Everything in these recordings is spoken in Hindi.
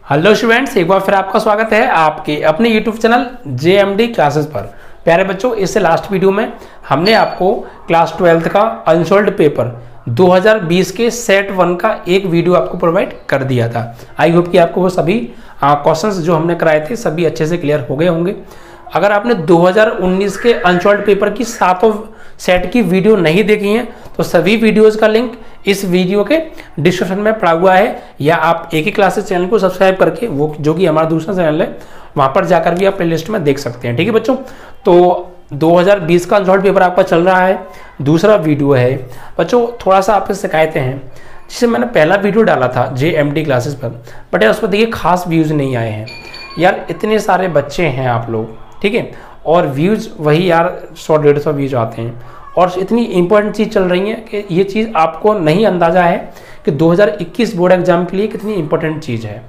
हेलो स्टूडेंट्स, एक बार फिर आपका स्वागत है आपके अपने यूट्यूब चैनल JMD क्लासेस पर। प्यारे बच्चों, इससे लास्ट वीडियो में हमने आपको क्लास 12th का अनसॉल्व्ड पेपर 2020 के सेट 1 का एक वीडियो आपको प्रोवाइड कर दिया था। आई होप कि आपको वो सभी क्वेश्चंस जो हमने कराए थे सभी अच्छे से क्लियर हो गए होंगे। अगर आपने 2019 के अनसॉल्व्ड पेपर की सातों सेट की वीडियो नहीं देखी है तो सभी वीडियोज़ का लिंक इस वीडियो के डिस्क्रिप्शन में पड़ा हुआ है, या आप एक ही क्लासेस चैनल को सब्सक्राइब करके वो जो कि हमारा दूसरा चैनल है वहां पर जाकर भी आप प्लेलिस्ट में देख सकते हैं। ठीक है बच्चों, तो 2020 का अनसॉल्व्ड पेपर आपका चल रहा है, दूसरा वीडियो है बच्चों। थोड़ा सा आपसे शिकायतें हैं, जिससे मैंने पहला वीडियो डाला था JMD क्लासेस पर, बट यार उस पर देखिए खास व्यूज़ नहीं आए हैं। यार इतने सारे बच्चे हैं आप लोग, ठीक है, और व्यूज़ वही यार 100-150 व्यूज आते हैं, और इतनी इंपॉर्टेंट चीज़ चल रही है कि ये चीज़ आपको नहीं अंदाज़ा है कि 2021 बोर्ड एग्जाम के लिए कितनी इंपॉर्टेंट चीज़ है।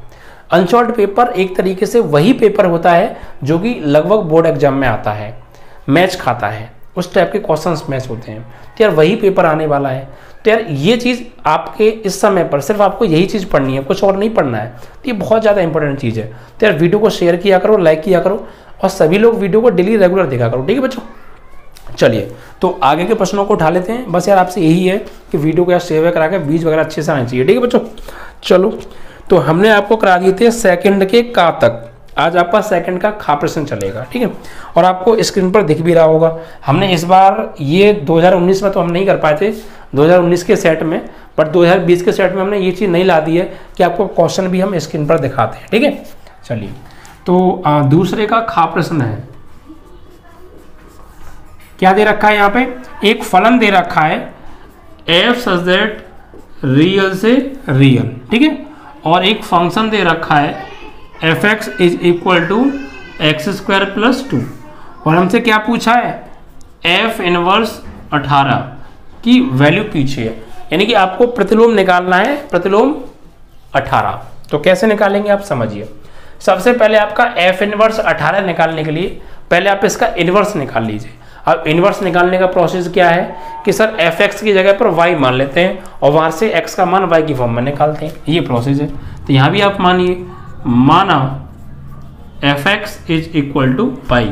अनसॉल्व्ड पेपर एक तरीके से वही पेपर होता है जो कि लगभग बोर्ड एग्जाम में आता है, मैच खाता है, उस टाइप के क्वेश्चंस मैच होते हैं। तो यार वही पेपर आने वाला है, तो यार ये चीज़ आपके इस समय पर सिर्फ आपको यही चीज़ पढ़नी है, कुछ और नहीं पढ़ना है। तो ये बहुत ज़्यादा इंपॉर्टेंट चीज़ है। तो यार वीडियो को शेयर किया करो, लाइक किया करो, और सभी लोग वीडियो को डेली रेगुलर देखा करो। ठीक है बच्चों, चलिए तो आगे के प्रश्नों को उठा लेते हैं। बस यार आपसे यही है कि वीडियो को यार सेव करा के बीज वगैरह अच्छे से आने चाहिए। ठीक है बच्चों, चलो तो हमने आपको करा दिए थे सेकंड के का तक। आज आपका सेकंड का खा प्रश्न चलेगा, ठीक है, और आपको स्क्रीन पर दिख भी रहा होगा। हमने इस बार ये 2019 में तो हम नहीं कर पाए थे 2019 के सेट में, बट 2020 के सेट में हमने ये चीज़ नहीं ला दी है कि आपको क्वेश्चन भी हम स्क्रीन पर दिखाते हैं। ठीक है, चलिए तो दूसरे का खा प्रश्न है। क्या दे रखा है यहाँ पे? एक फलन दे रखा है f सच दैट रियल से रियल, ठीक है, और एक फंक्शन दे रखा है fx is equal to x² plus 2, और हमसे क्या पूछा है? f इनवर्स 18 की वैल्यू पीछे है, यानी कि आपको प्रतिलोम निकालना है, प्रतिलोम 18। तो कैसे निकालेंगे आप समझिए। सबसे पहले आपका f इनवर्स 18 निकालने के लिए पहले आप इसका इनवर्स निकाल लीजिए। अब इनवर्स निकालने का प्रोसेस क्या है कि सर fx की जगह पर y मान लेते हैं और वहां से x का मान y की फॉर्म में निकालते हैं, ये प्रोसेस है। तो यहाँ भी आप मानिए, माना fx is equal to y,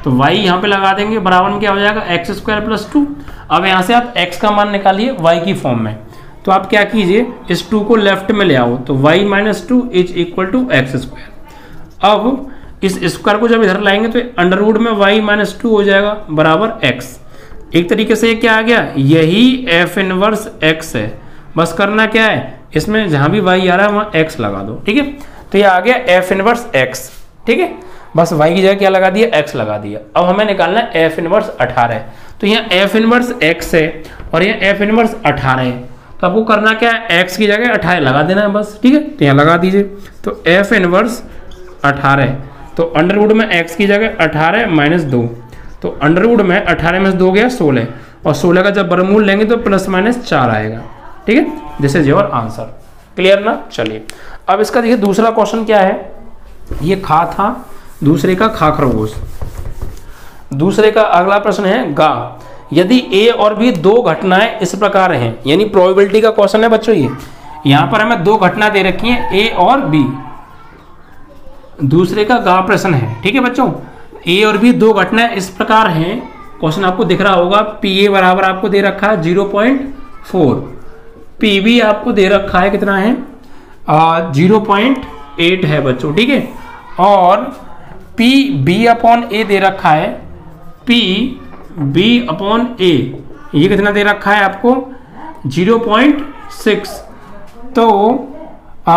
तो y यहाँ पे लगा देंगे, बराबर में क्या हो जाएगा? x² plus 2। अब यहाँ से आप x का मान निकालिए y की फॉर्म में, तो आप क्या कीजिए, इस 2 को लेफ्ट में ले आओ, तो y minus 2 is equal to x²। अब इस स्क्वायर को जब इधर लाएंगे तो अंडर रूट में y माइनस 2 हो जाएगा बराबर x। एक तरीके से क्या आ गया? यही f इनवर्स x है। बस करना क्या है, इसमें जहां भी y आ रहा है वहां x लगा दो, ठीक है। तो ये आ गया f इनवर्स x, ठीक है, बस y की जगह क्या लगा दिया? x लगा दिया। अब हमें निकालना है f इनवर्स 18, तो यहाँ f इनवर्स x है और यहाँ f इनवर्स 18 है, तो आपको करना क्या है? x की जगह 18 लगा देना है बस, ठीक है, तो यहाँ लगा दीजिए। तो f इनवर्स 18, तो अंडर रूट में x की जगह 18 माइनस 2, तो अंडर रूट में 18 में 2 गया 16, और 16 का जब वर्गमूल लेंगे तो प्लस माइनस 4 आएगा, ठीक है। This is your answer. Clear ना? चलिए अब इसका देखिए दूसरा क्वेश्चन क्या है। ये खा था, दूसरे का खा खरगोश। दूसरे का अगला प्रश्न है गा। यदि a और b दो घटनाएं इस प्रकार हैं, यानी प्रोबेबिलिटी का क्वेश्चन है बच्चों। ये यहाँ पर हमें दो घटना दे रखी है a और b, दूसरे का गा प्रश्न है, ठीक है बच्चों। a और b दो घटनाएं इस प्रकार हैं, क्वेश्चन आपको दिख रहा होगा। pa बराबर आपको दे रखा है 0.4, pb आपको दे रखा है कितना है? 0.8 है बच्चों, ठीक है, और pb अपॉन a दे रखा है, pb अपॉन a ये कितना दे रखा है आपको? 0.6। तो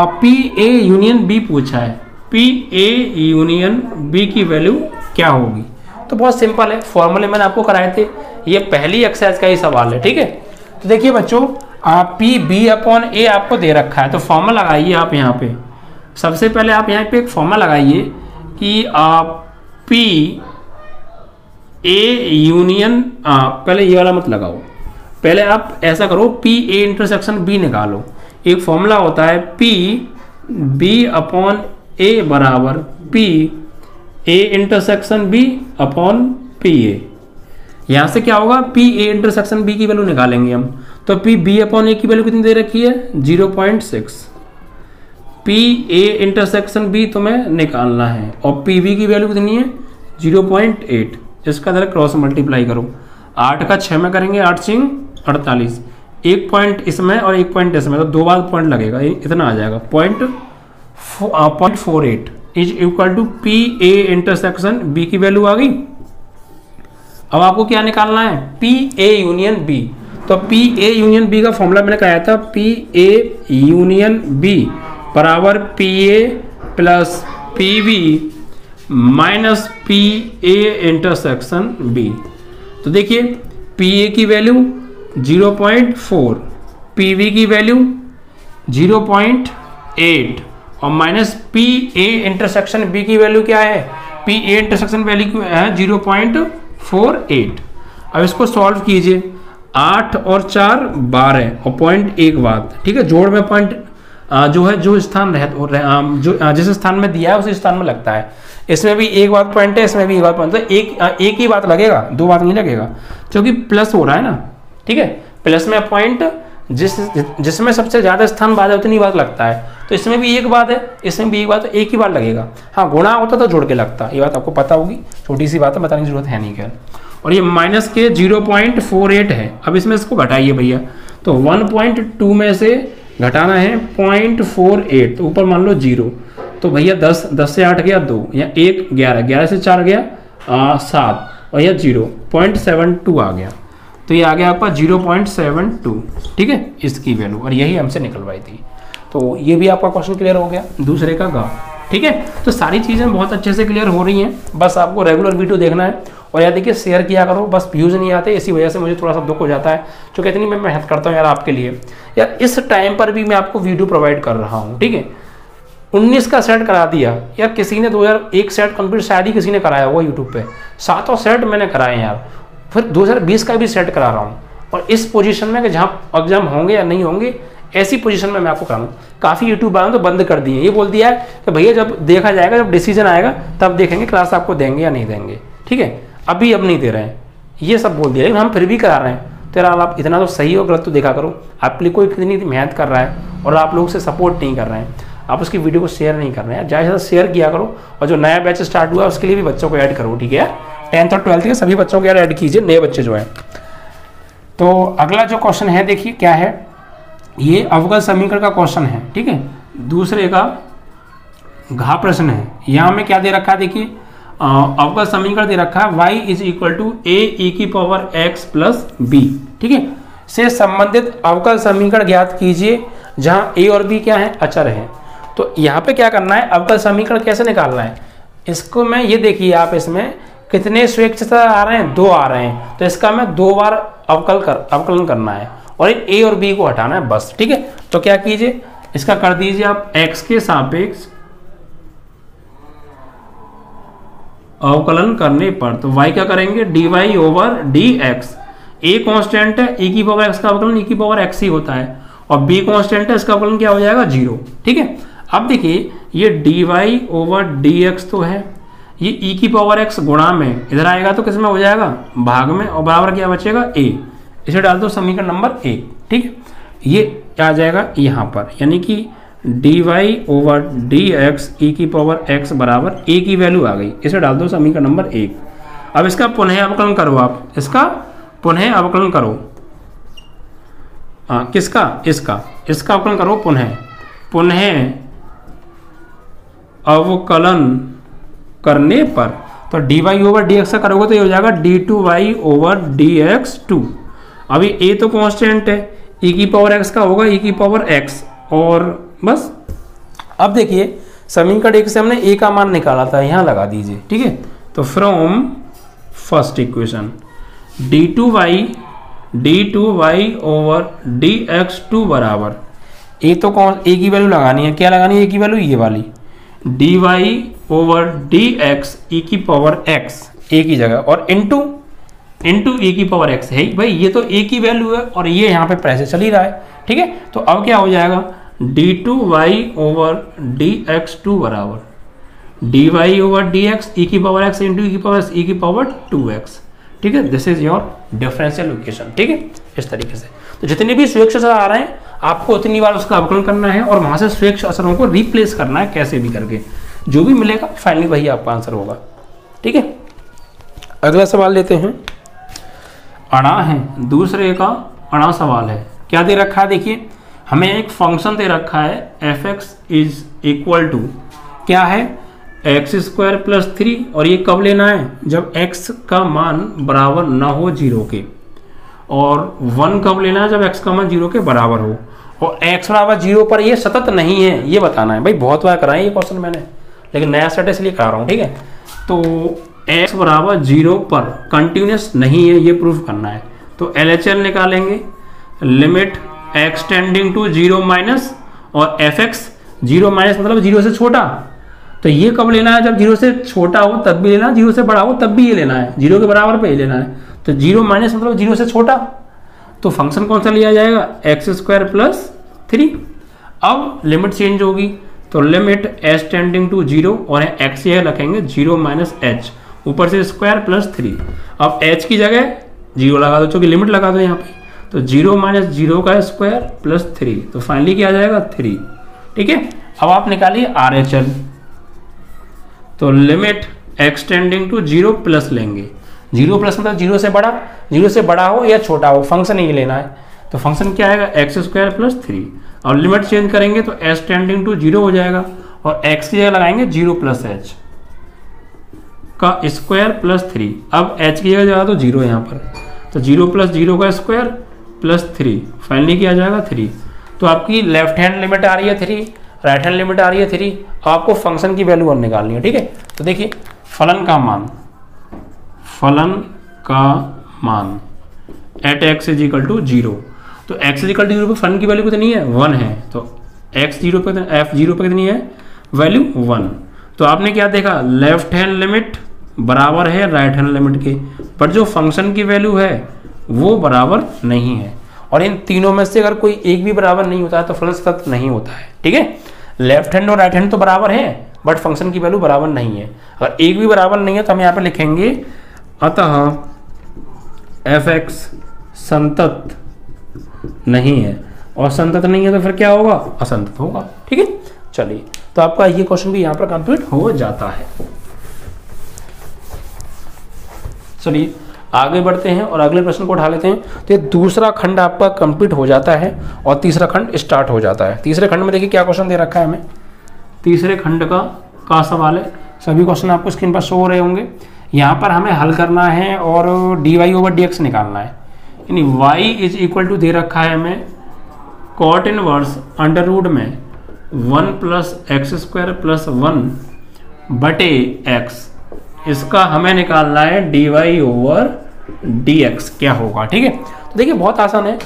pa यूनियन b पूछा है, PA यूनियन B की वैल्यू क्या होगी? तो बहुत सिंपल है, फॉर्मूले मैंने आपको कराए थे, ये पहली एक्सरसाइज का ही सवाल है, ठीक है। तो देखिए बच्चों, PB अपॉन A आपको दे रखा है, तो फॉर्मूला लगाइए आप यहाँ पे। सबसे पहले आप यहाँ पे एक फॉर्मूला लगाइए कि PA यूनियन, पहले ये वाला मत लगाओ, पहले आप ऐसा करो PA इंटरसेक्शन B निकालो। एक फॉर्मूला होता है PB अपॉन a बराबर p a intersection b upon p a। यहां से क्या होगा? p a इंटरसेक्शन b की वैल्यू निकालेंगे हम, तो p b अपॉन a की वैल्यू कितनी दे रखी है? 0.6। पी ए इंटरसेक्शन बी तुम्हें निकालना है और पी बी की वैल्यू कितनी है 0.8। इसका जरा क्रॉस मल्टीप्लाई करो, 8 का 6 में करेंगे, 8 सिंग 48, 1 पॉइंट इसमें और 1 पॉइंट इसमें, तो 2 बार पॉइंट लगेगा, इतना आ जाएगा 0.48 is equal to P A intersection B की वैल्यू आ गई। अब आपको क्या निकालना है, पी ए यूनियन बी। तो पी ए यूनियन बी का फॉर्मूला मैंने कहा था, पी ए यूनियन बी बराबर P A plus P B minus P A intersection B. तो देखिए पी ए की वैल्यू 0.4, पी बी की वैल्यू 0.8 और minus P A intersection B की वैल्यू क्या है, पी ए इंटरसेक्शन वैल्यू है 0.48। अब इसको सॉल्व कीजिए, 8 और 4 12 और पॉइंट एक बात, ठीक है, जोड़ में पॉइंट जो है जो स्थान जो जिस स्थान में दिया है उसी स्थान में लगता है। इसमें भी एक बात पॉइंट है, इसमें भी एक बात पॉइंट है, एक ही बात लगेगा, दो बात नहीं लगेगा, क्योंकि प्लस हो रहा है ना, ठीक है। प्लस में पॉइंट जिसमें सबसे ज्यादा स्थान बाद है उतनी बात लगता है, तो इसमें भी एक बात है, इसमें भी एक बात है, एक ही बार लगेगा। हाँ, गुणा होता तो जोड़ के लगता, ये बात आपको पता होगी, छोटी सी बात है, बताने की जरूरत है नहीं। खैर, और ये माइनस के 0.48 है। अब इसमें इसको घटाइए भैया, तो 1.2 में से घटाना है 0.48, तो ऊपर मान लो 0, तो भैया 10 से 8 गया 2, या 1 11 से 4 गया 7 और यह 0.72 आ गया, तो ये आ गया आपका 0.72, ठीक है, इसकी वैल्यू, और यही हमसे निकलवाई थी। तो ये भी आपका क्वेश्चन क्लियर हो गया, दूसरे का गा, ठीक है। तो सारी चीज़ें बहुत अच्छे से क्लियर हो रही हैं, बस आपको रेगुलर वीडियो देखना है और यार देखिए शेयर किया करो, बस व्यूज़ नहीं आते, इसी वजह से मुझे थोड़ा सा दुख हो जाता है, क्योंकि इतनी मैं मेहनत करता हूँ यार आपके लिए, यार इस टाइम पर भी मैं आपको वीडियो प्रोवाइड कर रहा हूँ, ठीक है। 19 का सेट करा दिया यार, किसी ने 2001 सेट कंप्लीट शायद ही किसी ने कराया हुआ यूट्यूब पे, 7 सेट मैंने कराए यार, फिर 2020 का भी सेट करा रहा हूँ, और इस पोजीशन में कि जहाँ एग्जाम होंगे या नहीं होंगे, ऐसी पोजीशन में मैं आपको कराऊँ। काफ़ी यूट्यूब वालों तो बंद कर दिए, ये बोल दिया है कि भैया जब देखा जाएगा, जब डिसीजन आएगा तब देखेंगे क्लास आपको देंगे या नहीं देंगे, ठीक है, अब नहीं दे रहे हैं, ये सब बोल दिया, लेकिन हम फिर भी करा रहे हैं। तो यार आप इतना तो सही और गलत तो देखा करो, आपके लिए कोई कितनी मेहनत कर रहा है और आप लोग से सपोर्ट नहीं कर रहे हैं, आप उसकी वीडियो को शेयर नहीं कर रहे हैं, ज़्यादा से शेयर किया करो, और जो नया बैच स्टार्ट हुआ उसके लिए भी बच्चों को ऐड करो, ठीक है, 10th और 12th के सभी बच्चों को यार ऐड कीजिए, नए बच्चे जो हैं। तो अगला जो क्वेश्चन है देखिए क्या है, ये अवकल समीकरण का क्वेश्चन है, ठीक है, दूसरे का घा प्रश्न है। यहाँ में क्या दे रखा है देखिए, अवकल समीकरण दे रखा है y इज इक्वल टू ए ई की पावर x प्लस बी, ठीक है, से संबंधित अवकल समीकरण ज्ञात कीजिए जहाँ a और b क्या है, अचर है। तो यहाँ पे क्या करना है, अवकल समीकरण कैसे निकालना है, इसको मैं ये देखिए, आप इसमें कितने स्वेच्छा आ रहे हैं, 2 आ रहे हैं, तो इसका मैं 2 बार अवकलन करना है और a और b को हटाना है बस, ठीक है। तो क्या कीजिए, इसका कर दीजिए आप x के सापेक्ष अवकलन करने पर, तो y क्या करेंगे, dy over dx, a constant है, e की पावर x का अवकलन e की पावर x ही होता है, और b कांस्टेंट है, इसका अवकलन क्या हो जाएगा 0, ठीक है। अब देखिए ये dy ओवर dx तो है, ये e की पावर x गुणा में इधर आएगा तो किस में हो जाएगा, भाग में, और बराबर क्या बचेगा a, इसे डाल दो समीकरण नंबर 1, ठीक है, ये आ जाएगा यहाँ पर, यानी कि dy ओवर dx e की पावर x बराबर a की वैल्यू आ गई, इसे डाल दो समीकरण नंबर 1। अब इसका पुनः अवकलन करो, आप इसका पुनः अवकलन करो, किसका, इसका अवकलन करो पुनः अवकलन करने पर, तो dy ओवर dx का करोगे तो ये हो जाएगा d2y ओवर dx2। अभी a तो कांस्टेंट है, e की पावर x का होगा e की पावर x, और बस। अब देखिए समीकरण 1 से हमने a का मान निकाला था, यहाँ लगा दीजिए, ठीक है। तो from first equation d2y over dx2 बराबर a तो कौन, a की वैल्यू लगानी है, क्या लगानी है, a की वैल्यू ये वाली, dy ओवर dx e की पावर x, a की जगह, और इंटू e की पावर x है भाई, ये तो a की वैल्यू है और ये यहाँ पे प्रेशर चल ही रहा है, ठीक है। तो अब क्या हो जाएगा, d2y ओवर dx2 बराबर dy ओवर dx e की पावर x इंटू e की पावर 2x, ठीक है, this is your differential equation, ठीक है, इस तरीके से। तो जितने भी सुएक्षण आ रहे हैं आपको उतनी बार उसका अवकलन करना है और वहां से स्वेच्छ अचरों को रिप्लेस करना है कैसे भी करके, जो भी मिलेगा फाइनली वही आपका आंसर होगा। ठीक है, अगला सवाल लेते हैं। अणा है, दूसरे का अणा सवाल है। क्या दे रखा है, देखिए हमें एक फंक्शन दे रखा है f(x) इज इक्वल टू क्या है x² + 3, और ये कब लेना है, जब x का मान बराबर ना हो 0 के, और 1 कब लेना है, जब x का मान 0 के बराबर हो, और x बराबर 0 पर ये सतत नहीं है, ये बताना है। भाई बहुत बार कराए ये क्वेश्चन मैंने, लेकिन नया सेट इसलिए करा रहा हूँ। ठीक है, तो x बराबर 0 पर कंटिन्यूस नहीं है, ये प्रूफ करना है। तो LHL निकालेंगे, limit x tending to 0 minus, और fx 0 माइनस मतलब 0 से छोटा। तो ये कब लेना है, जब 0 से छोटा हो तब भी लेना है, 0 से बड़ा हो तब भी ये लेना है, 0 के बराबर पे ही लेना है। तो 0 माइनस मतलब 0 से छोटा, तो फंक्शन कौन सा लिया जाएगा, x² + 3। अब लिमिट चेंज होगी, तो लिमिट h टेंडिंग टू 0, और x ये रखेंगे 0 माइनस h, ऊपर से स्क्वायर + 3। अब h की जगह 0 लगा दो, चूंकि लिमिट लगा दो यहाँ पे, तो 0 माइनस 0 का स्क्वायर + 3, तो फाइनली क्या आ जाएगा 3। ठीक है, अब आप निकालिए RHL, तो limit x tending to 0 plus लेंगे, 0 प्लस मतलब 0 से बड़ा, 0 से बड़ा हो या छोटा हो, फंक्शन ही लेना है। तो फंक्शन क्या आएगा, x² + 3, और लिमिट चेंज करेंगे तो h टेंडिंग टू 0 हो जाएगा, और x की जगह लगाएंगे 0 + h का स्क्वायर + 3। अब h की जगह लगा दो 0 यहाँ पर, तो 0 + 0 का स्क्वायर + 3, फाइनली क्या आ जाएगा 3। तो आपकी लेफ्ट हैंड लिमिट आ रही है 3, राइट हैंड लिमिट आ रही है 3, आपको फंक्शन की वैल्यू 1 निकालनी है। ठीक है, तो देखिए फलन का मान एट x = 0, तो x = 0 पे फलन की वैल्यू कितनी है, 1 है, तो f0 पे कितनी है, वैल्यू 1। तो आपने क्या देखा, लेफ्ट हैंड लिमिट बराबर है राइट हैंड लिमिट के, पर जो फंक्शन की वैल्यू है वो बराबर नहीं है, और इन तीनों में से अगर कोई एक भी बराबर नहीं होता है तो फलन सतत नहीं होता है। ठीक है, लेफ्ट हैंड और राइट हैंड तो बराबर है, बट फंक्शन की वैल्यू बराबर नहीं है। अगर एक भी बराबर नहीं है तो हम यहाँ पे लिखेंगे अतः f(x) संतत नहीं है, और संतत नहीं है तो फिर क्या होगा, असंतत होगा। ठीक है, चलिए तो आपका ये क्वेश्चन भी यहाँ पर कंप्लीट हो जाता है। चलिए आगे बढ़ते हैं और अगले प्रश्न को उठा लेते हैं। तो ये दूसरा खंड आपका कंप्लीट हो जाता है और तीसरा खंड स्टार्ट हो जाता है। तीसरे खंड में देखिए क्या क्वेश्चन दे रखा है हमें, तीसरे खंड का सवाल है। सभी क्वेश्चन आपको स्क्रीन पर शो हो रहे होंगे। यहाँ पर हमें हल करना है और dy/dx निकालना है, यानी y = दे रखा है हमें cot इनवर्स √ में 1 + x² + 1 बटे x, इसका हमें निकालना है dy/dx क्या होगा। ठीक है, तो देखिए बहुत आसान है,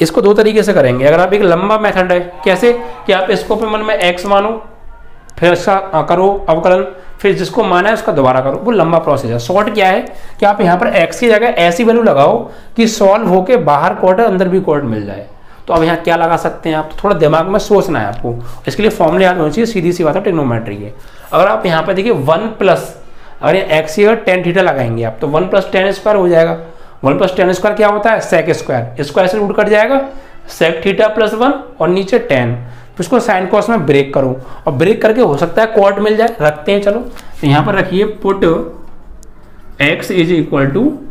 इसको दो तरीके से करेंगे। अगर आप एक लंबा मेथड है, कैसे कि आप इसको पे मन में x मानो, फिर इसका करो अवकलन, फिर जिसको माना है उसका दोबारा करो, वो लंबा प्रोसेस है। शॉर्ट क्या है कि आप यहाँ पर x की जगह ऐसी वैल्यू लगाओ कि सॉल्व होके बाहर कॉट है अंदर भी कॉट मिल जाए। तो अब यहाँ क्या लगा सकते हैं आप, तो थोड़ा दिमाग में सोचना है आपको, इसके लिए फॉर्मूले याद होना चाहिए, सीधी सी बात है, ट्रिग्नोमेट्री है। अगर आप यहाँ पे देखिए 1+, अगर ये x की tan थीटा लगाएंगे आप, तो 1 + tan² हो जाएगा। 1 + tan² क्या होता है, sec², स्क्वायर से रूट कट जाएगा, sec थीटा + 1 और नीचे tan, तो इसको साइन कॉस में ब्रेक करो, और ब्रेक करके हो सकता है कॉट मिल जाए, रखते हैं। चलो तो यहाँ पर रखिए पुट x =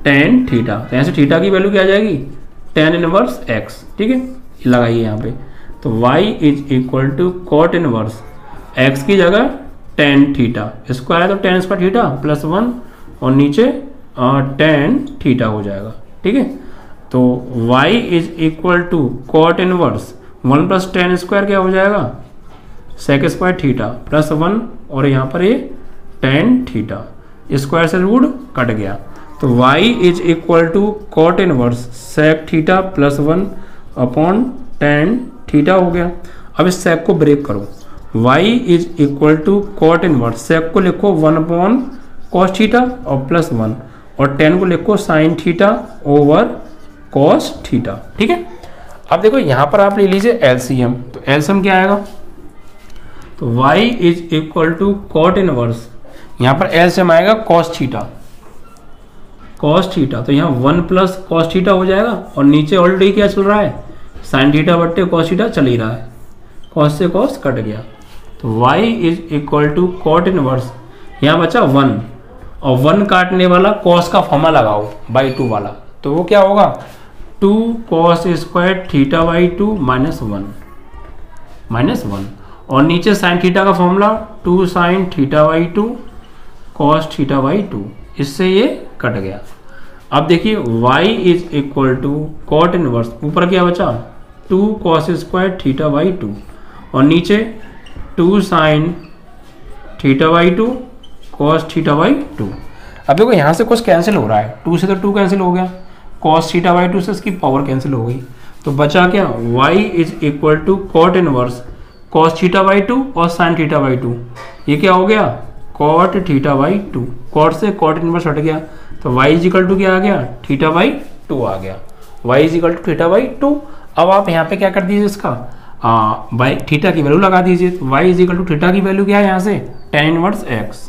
tan थीटा, तो यहाँ से थीटा की वैल्यू क्या आ जाएगी, tan इनवर्स x। ठीक है, लगाइए यहाँ पे, तो y = cot इनवर्स x की जगह tan थीटा, स्क्वायर है तो tan² थीटा + 1 और नीचे tan थीटा हो जाएगा। ठीक है, तो y = cot इनवर्स 1 + tan² क्या हो जाएगा, sec² थीटा + 1 और यहाँ पर ये tan थीटा, स्क्वायर से रूट कट गया, तो y = cot inverse sec theta + 1 upon tan theta हो गया। अब इस sec को ब्रेक करो, y = cot इनवर्स sec को लिखो 1 cos थीटा और +1, और tan को लिखो sin theta over cos theta. ठीक है, अब देखो यहाँ पर आप ले लीजिए LCM, तो LCM क्या आएगा, तो y = cot इनवर्स, यहाँ पर LCM आएगा cos थीटा, तो यहाँ 1 + cos थीटा हो जाएगा, और नीचे ऑलरेडी क्या चल रहा है, साइन थीटा बट्टे कॉस थीटा चल ही रहा है, कॉस से कॉस कट गया, तो y is equal to cot inverse, यहाँ बचा 1 और 1 काटने वाला कॉस का फॉर्मा लगाओ बाई 2 वाला, तो वो क्या होगा 2 cos स्क्वायर थीटा बाई 2 -1 और नीचे साइन थीटा का formula 2 sine theta by 2 cos theta by 2, इससे ये कट गया। अब देखिए y is equal to cot inverse, ऊपर क्या बचा 2 cos स्क्वायर थीटा बाई 2 और नीचे 2 sine theta by 2 cos theta by 2। अब देखो यहाँ से कुछ कैंसिल हो रहा है, 2 से तो 2 कैंसिल हो गया, कॉस थीटा बाई 2 से इसकी पावर कैंसिल हो गई, तो बचा क्या y is equal to cot inverse cos theta by 2 और साइन थीटा बाई 2, ये क्या हो गया कॉट थीटा बाई 2, कॉट से कॉट इनवर्स हट गया, तो y इज इक्वल टू क्या आ गया थीटा बाई 2 आ गया, y is equal to theta by 2। अब आप यहाँ पे क्या कर दीजिए इसका बाई थीटा की वैल्यू लगा दीजिए, तो y is equal to theta की वैल्यू क्या है यहाँ से tan इनवर्स x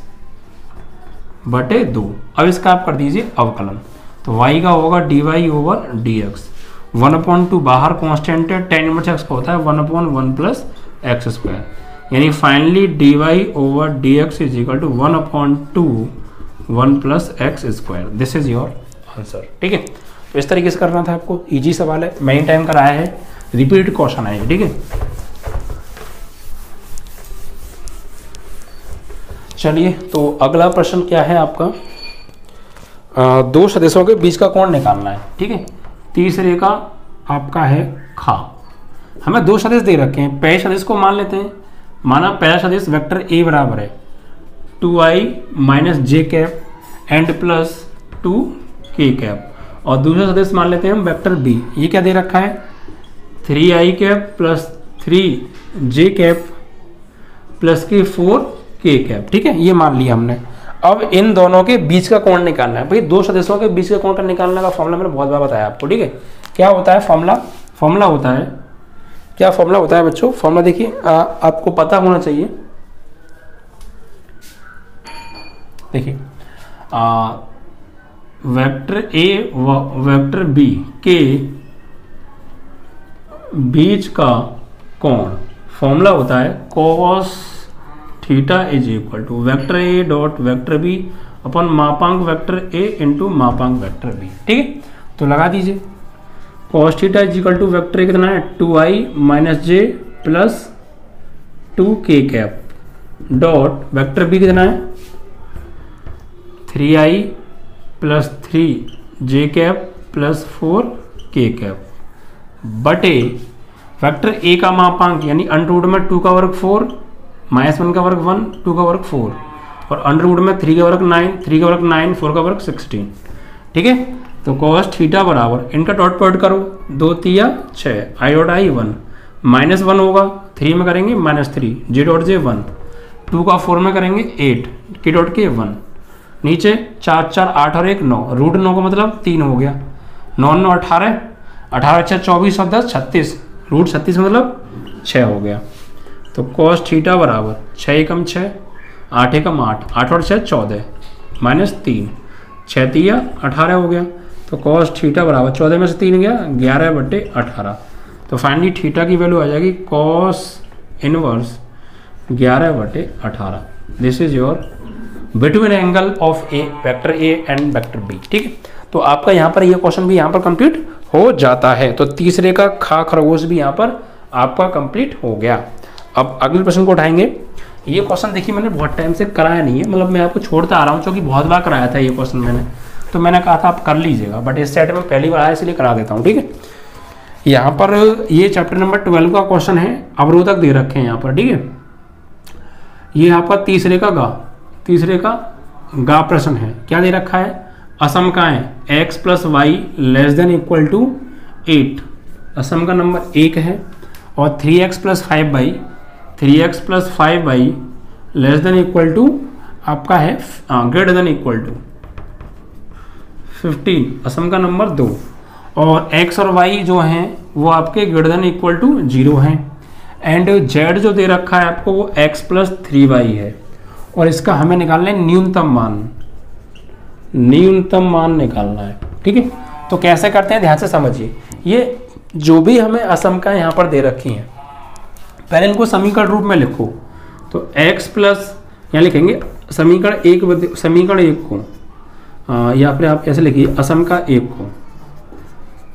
बटे 2। अब इसका आप कर दीजिए अवकलन, तो y का होगा dy ओवर dx, 1/2 बाहर कांस्टेंट है, tan इनवर्स x का होता है 1/1 प्लस एक्स स्क्वायर, यानी finally dy over dx is equal to 1/2 1 plus x square. This is your answer. ठीक है, तो इस तरीके से करना था आपको, इजी सवाल है, मेन टाइम कराया है, रिपीट क्वेश्चन है। ठीक है, चलिए तो अगला प्रश्न क्या है आपका, दो सदस्यों के बीच का कोण निकालना है। ठीक है, तीसरे का आपका है खा, हमें दो सदिश दे रखे हैं, पहले सदिश को मान लेते हैं, माना पहला सदिश वेक्टर a बराबर है 2i minus J cap and plus 2k cap, और दूसरा सदिश मान लेते हैं हम वेक्टर b, ये क्या दे रखा है 3i cap plus 3j cap plus के 4k कैप। ठीक है, ये मान लिया हमने। अब इन दोनों के बीच का कोण निकालना है। भाई दो सदस्यों के बीच के कोण का निकालने का फॉर्मूला मैंने बहुत बार बताया आपको। ठीक है, क्या होता है फॉर्मूला होता है, क्या फॉर्मूला होता है बच्चों, फॉर्मूला देखिए आपको पता होना चाहिए। देखिए वेक्टर ए व वेक्टर बी के बीच का कोण फॉर्मूला होता है cos theta is equal to vector A dot vector B upon मापांक वेक्टर ए इंटू मापांक वेक्टर बी। ठीक है, तो लगा दीजिए cos theta is equal to vector A कितना है 2i minus J plus 2k cap dot vector B कितना है 3i plus 3j cap plus 4k cap बटे वेक्टर ए का मापांक यानी अंडर रूट में 2 का वर्ग 4 माइनस 1 का वर्ग 1 2 का वर्ग 4 और अंडर रूट में 3 का वर्ग 9 3 का वर्ग 9 4 का वर्ग 16। ठीक है, तो cos थीटा बराबर इनका डॉट प्रोडक्ट करो 2 3 6 i डॉट i 1 माइनस 1 होगा 3 में करेंगे माइनस 3 j डॉट j 1 2 का 4 में करेंगे 8 k डॉट k 1 नीचे 4 4 8 और 1 9 रूट 9 का मतलब 3 हो गया 9 9 18 18 6 24 और 10 36 रूट 36 मतलब 6 हो गया। तो cos थीटा बराबर 6 एकम 6 8 एकम 8 8 और 6 14 माइनस 3 6 3 18 हो गया। तो cos थीटा बराबर 14 में से 3 गया 11 बटे 18। तो फाइनली थीटा की वैल्यू आ जाएगी cos इनवर्स 11 बटे 18। This is your between angle of a vector A and vector B. ठीक है, तो आपका यहाँ पर ये क्वेश्चन भी यहाँ पर कंप्लीट हो जाता है। तो तीसरे का खा खरगोश भी यहाँ पर आपका कंप्लीट हो गया। अब अगले प्रश्न को उठाएंगे। ये क्वेश्चन देखिए मैंने बहुत टाइम से कराया नहीं है, मतलब मैं आपको छोड़ता आ रहा हूँ क्योंकि बहुत बार कराया था ये क्वेश्चन मैंने, तो मैंने कहा था आप कर लीजिएगा, बट इस सेट में पहली बार आया इसलिए करा देता हूँ। ठीक है, यहाँ पर ये चैप्टर नंबर 12 का क्वेश्चन है, अवरोधक दे रखे हैं यहाँ पर। ठीक है, ये यहाँ पर तीसरे का गा प्रश्न है। क्या दे रखा है, असमकाएं x plus y less than equal to 8, असम का नंबर 1 है, और 3x plus 5y less than equal to आपका है ग्रेटर देन इक्वल टू 15, असम का नंबर 2, और x और y जो हैं वो आपके ग्रेटर देन इक्वल टू 0 हैं, एंड z जो दे रखा है आपको वो x प्लस 3y है, और इसका हमें निकालना है न्यूनतम मान निकालना है। ठीक है, तो कैसे करते हैं ध्यान से समझिए। ये जो भी हमें असमकाएं यहाँ पर दे रखी हैं, पहले इनको समीकरण रूप में लिखो। तो x प्लस यहाँ लिखेंगे समीकरण एक को या फिर आप ऐसे लिखिए असमका एक को,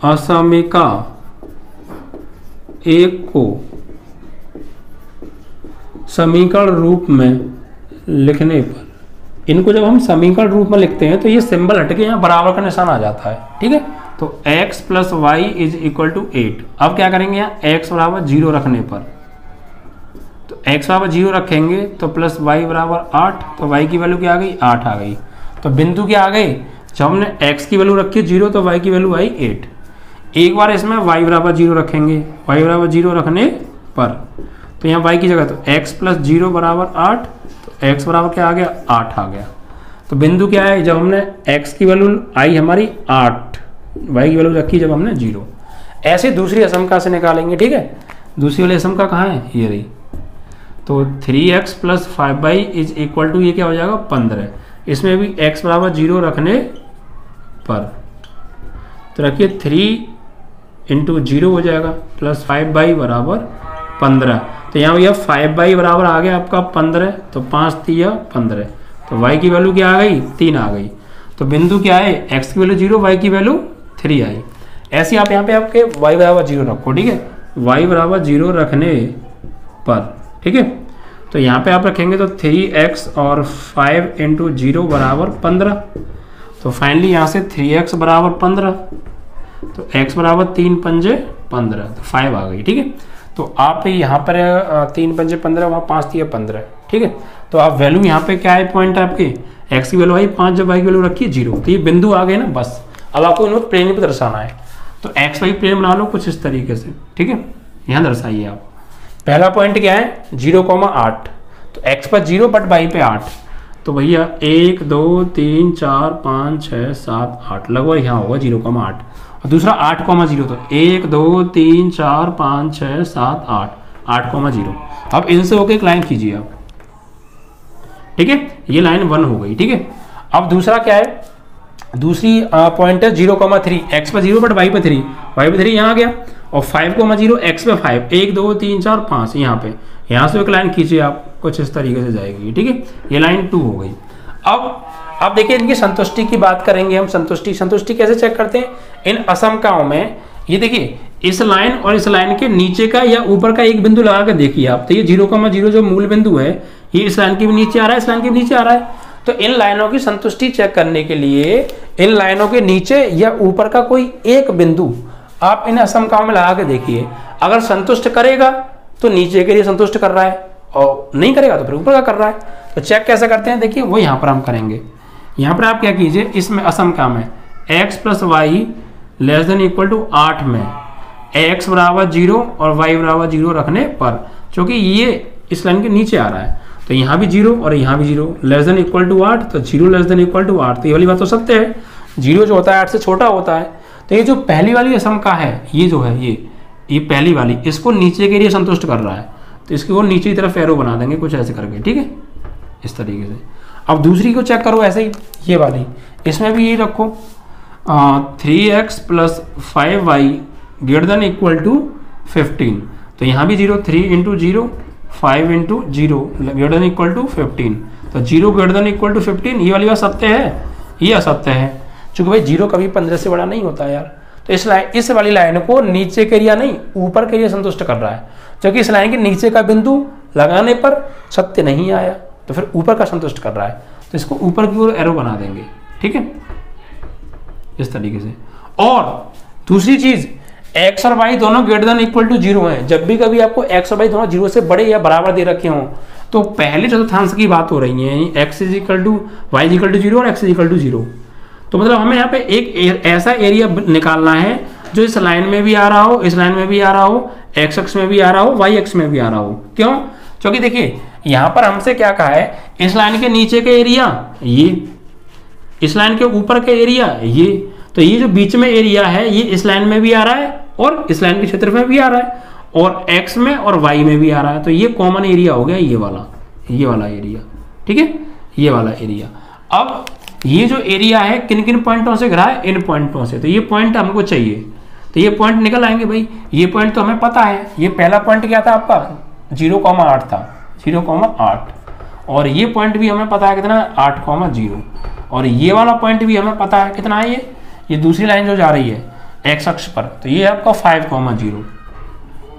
असमिका एक को समीकरण रूप में लिखने पर, इनको जब हम समीकरण रूप में लिखते हैं तो ये सिंबल हटके यहाँ बराबर का निशान आ जाता है, ठीक है। तो x plus y is equal to 8। अब क्या करेंगे यहाँ x बराबर 0 रखने पर, तो x बराबर 0 रखेंगे तो प्लस y बराबर 8, तो y की वैल्यू क्या आ गई 8 आ गई। तो बिंदु क्या आ गई, जब हमने x की वैल्यू रखी 0 तो y की वैल्यू आई 8। एक बार इसमें y बराबर 0 रखेंगे, y बराबर 0 रखने पर तो यहाँ y की जगह तो x प्लस 0 बराबर 8, तो x बराबर क्या आ गया 8 आ गया। तो बिंदु क्या है, जब हमने x की वैल्यू आई हमारी 8, y की वैल्यू रखी जब हमने 0। ऐसे दूसरी असमका से निकालेंगे, ठीक है। दूसरी वाली असमका कहाँ है, ये रही। तो 3x plus 5y is equal to ये क्या हो जाएगा 15। इसमें भी x बराबर 0 रखने पर तो रखिए 3 इंटू 0 हो जाएगा प्लस 5y बराबर 15। तो यहाँ भैया 5y बराबर आ गया आपका 15, तो 5 3 15, तो y की वैल्यू क्या आ गई 3 आ गई। तो बिंदु क्या है, x की वैल्यू 0, y की वैल्यू 3 आई। ऐसे आप यहाँ पे आपके y बराबर 0 रखो, ठीक है। y बराबर 0 रखने पर, ठीक है। तो यहाँ पे आप रखेंगे तो 3x और 5 इंटू 0 बराबर 15। तो फाइनली यहाँ से 3x बराबर 15, तो x बराबर 3 पंजे 15, तो 5 आ गई, ठीक है। तो आप यहाँ पर 3 पंजे 15, वहाँ 5 3 15, ठीक है। तो आप वैल्यू यहाँ पे क्या है, पॉइंट आपके x की वैल्यू आई 5, जब y की वैल्यू रखी 0, तो ये बिंदु आ गए ना बस। अब आपको इनको प्लेन पे दर्शाना है, तो x y प्लेन बना लो कुछ इस तरीके से, ठीक है। यहाँ दर्शाइए आप। पहला पॉइंट क्या है 0,8, तो x पर 0 बट y पे 8, तो भैया 1 2 3 4 5 6 7 8 लगभग यहाँ होगा 0,8। और दूसरा 8,0, तो 1 2 3 4 5 6 7 8 8,0। अब इनसे होकर एक लाइन खींचिए आप, ठीक है। ये लाइन 1 हो गई, ठीक है। अब दूसरा क्या है, दूसरी पॉइंट है 0,3, x पर 0 बट y पे 3, y पे 3 यहाँ आ गया। और 5,0 x पे 5, 1 2 3 4 5 यहाँ पे, यहाँ से एक लाइन खींचिए आप, कुछ इस तरीके से जाएगी, ठीक है। ये लाइन 2 हो गई। अब देखिए इनकी संतुष्टि की बात करेंगे हम। संतुष्टि कैसे चेक करते हैं इन असमकाओं में। ये देखिए इस लाइन और इस लाइन के नीचे का या ऊपर का एक बिंदु लगा कर देखिए आप, तो ये 0,0 जो मूल बिंदु है ये इस लाइन के भी नीचे आ रहा है, इस लाइन के भी नीचे आ रहा है। तो इन लाइनों की संतुष्टि चेक करने के लिए इन लाइनों के नीचे या ऊपर का कोई एक बिंदु आप इन असमकाओं में लगा के देखिए। अगर संतुष्ट करेगा तो नीचे के लिए संतुष्ट कर रहा है, और नहीं करेगा तो फिर ऊपर का कर रहा है। तो चेक कैसे करते हैं, देखिए वो यहाँ पर हम करेंगे। यहाँ पर आप क्या कीजिए, इसमें असमका में x plus y less than equal to 8 में x बराबर 0 और y बराबर 0 रखने पर, क्योंकि ये इस लाइन के नीचे आ रहा है, तो यहाँ भी 0 और यहाँ भी 0, लेस देन इक्वल टू 8, तो 0 लेस देन इक्वल टू 8, तो ये वाली बात तो सत्य है। 0 जो होता है 8 से छोटा होता है। तो ये जो पहली वाली असमका है, ये जो है ये पहली वाली, इसको नीचे के लिए संतुष्ट कर रहा है, तो इसकी वो नीचे की तरफ एरो बना देंगे कुछ ऐसे करके, ठीक है, इस तरीके से। अब दूसरी को चेक करो ऐसे ही, ये वाली, इसमें भी ये रखो 3x plus 5y greater than equal to 15, तो यहाँ भी 0, 3 into 0 5 into 0 greater than equal to 15, तो 0 ग्रेटर देन इक्वल टू 15, ये वाली बात सत्य है, ये असत्य है, क्योंकि भाई 0 कभी 15 से बड़ा नहीं होता यार। तो इस वाली लाइन को नीचे के लिए नहीं ऊपर के लिए संतुष्ट कर रहा है, क्योंकि इस लाइन के नीचे का बिंदु लगाने पर सत्य नहीं आया, तो फिर ऊपर का संतुष्ट कर रहा है, तो इसको ऊपर की ओर एरो बना देंगे, ठीक है, इस तरीके से। और दूसरी चीज x और y दोनों ग्रेटर देन इक्वल टू 0 हैं। जब भी कभी आपको x और y दोनों 0 से बड़े या बराबर दे रखे हों, तो पहले चतुर्थांश की बात हो रही है, x is equal to y is equal to 0 और x इज इक्वल टू 0। तो मतलब हमें यहाँ पे एक ऐसा एरिया निकालना है जो इस लाइन में भी आ रहा हो, इस लाइन में भी आ रहा हो, x अक्ष में भी आ रहा हो, y अक्ष में भी आ रहा हो। क्यों? क्योंकि देखिए यहाँ पर हमसे क्या कहा है, इस लाइन के नीचे के एरिया ये, इस लाइन के ऊपर के एरिया ये, तो ये जो बीच में एरिया है ये इस लाइन में भी आ रहा है और इस लाइन के क्षेत्र में भी आ रहा है, और x में और y में भी आ रहा है, तो ये कॉमन एरिया हो गया, ये वाला एरिया, ठीक है, ये वाला एरिया। अब ये जो एरिया है किन किन पॉइंटों से घिरा है, इन पॉइंटों से, तो ये पॉइंट हमको चाहिए। तो ये पॉइंट निकल आएंगे भाई। ये पॉइंट तो हमें पता है, ये पहला पॉइंट क्या था आपका 0,8 था, 0,8, और ये पॉइंट भी हमें पता है कितना 8,0, और ये वाला पॉइंट भी हमें पता है कितना है, ये दूसरी लाइन जो जा रही है एक्स अक्ष पर, तो ये आपका 5,0।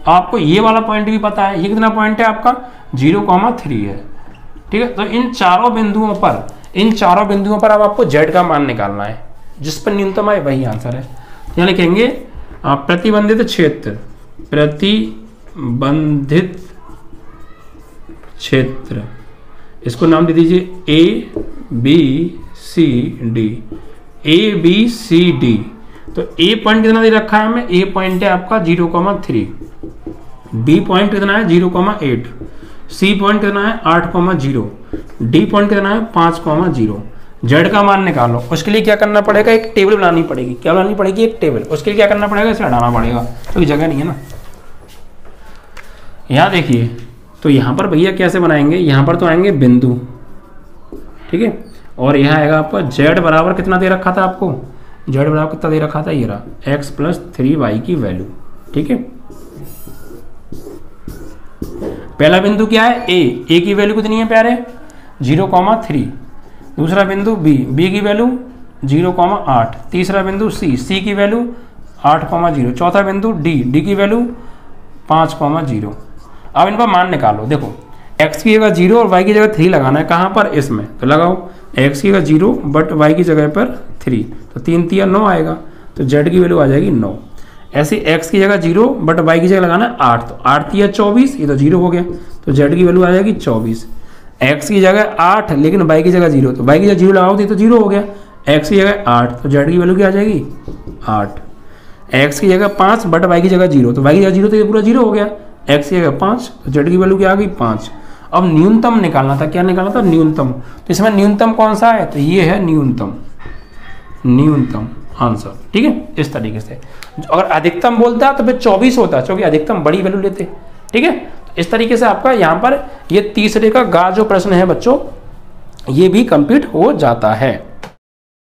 आपको ये वाला पॉइंट भी पता है, ये कितना पॉइंट है आपका 0,3 है, ठीक है। तो इन चारों बिंदुओं पर अब आपको z का मान निकालना है, जिस पर न्यूनतम आए वही आंसर है। यहाँ लिखेंगे प्रतिबंधित क्षेत्र, इसको नाम दे दीजिए ABCD। तो ए पॉइंट कितना दे रखा है हमें, ए पॉइंट है आपका 0,3, बी पॉइंट कितना है 0,8, सी पॉइंट कितना है 8,0, डी पॉइंट कितना है 5,0। जेड का मान निकालो, उसके लिए क्या करना पड़ेगा, एक टेबल बनानी पड़ेगी। क्या बनानी पड़ेगी, एक टेबल। उसके लिए क्या करना पड़ेगा, इसे हटाना पड़ेगा, तो जगह नहीं है ना। यहाँ देखिए, तो यहाँ पर भैया कैसे बनाएंगे, यहाँ पर तो आएंगे बिंदु, ठीक है, और यहाँ आएगा आपका जेड बराबर कितना दे रखा था आपको, जेड बराबर कितना दे रखा था, ये रहा x+3y की वैल्यू, ठीक है। पहला बिंदु क्या है, ए की वैल्यू कितनी है प्यारे 0,3, दूसरा बिंदु बी की वैल्यू 0,8, तीसरा बिंदु सी की वैल्यू 8,0, चौथा बिंदु डी की वैल्यू 5,0। अब इनका मान निकालो। देखो x की जगह 0 और y की जगह 3 लगाना है, कहाँ पर, इसमें, तो लगाओ x की जगह 0 बट y की जगह पर 3, तो 3 3 9 आएगा, तो z की वैल्यू आ जाएगी 9। ऐसे x की जगह 0 बट y की जगह लगाना है 8, तो 8 3 24, ये तो 0 हो गया, तो z की वैल्यू आ जाएगी 24। x की जगह 8 लेकिन y की जगह 0, तो y की जगह 0 लगाओ तो 0 हो गया, x की जगह 8, तो z की वैल्यू क्या आ जाएगी 8। x की जगह 5 बट y की जगह 0, तो y की जगह 0 तो ये पूरा 0 हो गया, x की जगह 5, तो z की वैल्यू क्या आ गई 5। अब न्यूनतम निकालना था, क्या निकालना था, न्यूनतम। तो इसमें न्यूनतम कौन सा है, तो ये है न्यूनतम आंसर, ठीक है। इस तरीके से अगर अधिकतम बोलता तो फिर 24 होता, क्योंकि अधिकतम बड़ी वैल्यू लेते, ठीक है। इस तरीके से आपका यहाँ पर ये तीसरे का गा जो प्रश्न है बच्चों, ये भी कंप्लीट हो जाता है।